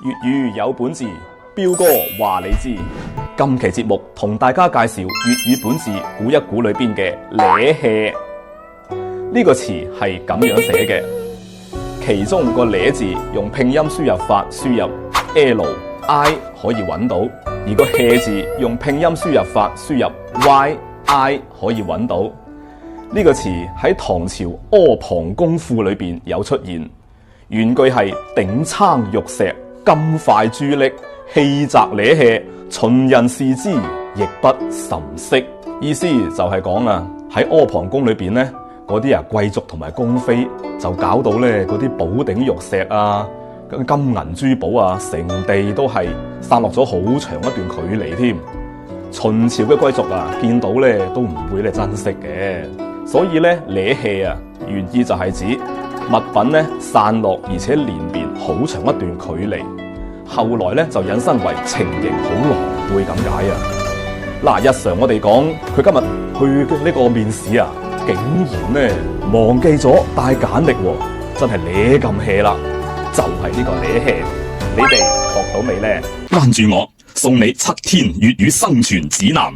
粵語有本字，彪哥話你知。今期節目同大家介紹粵語本字估一估裏邊嘅咧氣呢個詞係咁樣寫嘅，其中個咧字用拼音輸入法輸入 L I 可以揾到，而個氣字用拼音輸入法輸入 Y I 可以揾到。呢個詞喺唐朝阿房宮賦裏邊有出現，原句係鼎撐玉石，金塊珠礫，氣澤咧氣，秦人視之，亦不甚惜。意思就係講啊，喺阿房宮裏邊咧，嗰啲貴族同埋宮妃就搞到咧嗰啲寶鼎玉石啊、金銀珠寶啊，成地都係散落咗好長一段距離添。秦朝嘅貴族啊，見到咧都唔會咧珍惜嘅，所以咧咧氣啊，原意就係指物品咧散落而且連綿好長一段距離，後來咧就引申為情形好狼狽咁解啊！嗱，日常我哋講佢今日去嘅呢個面試啊，竟然咧忘記咗帶簡歷喎，真係咧咁 hea 啦，就係呢個咧 hea，你哋學到未咧？關注我，送你7天粵語生存指南。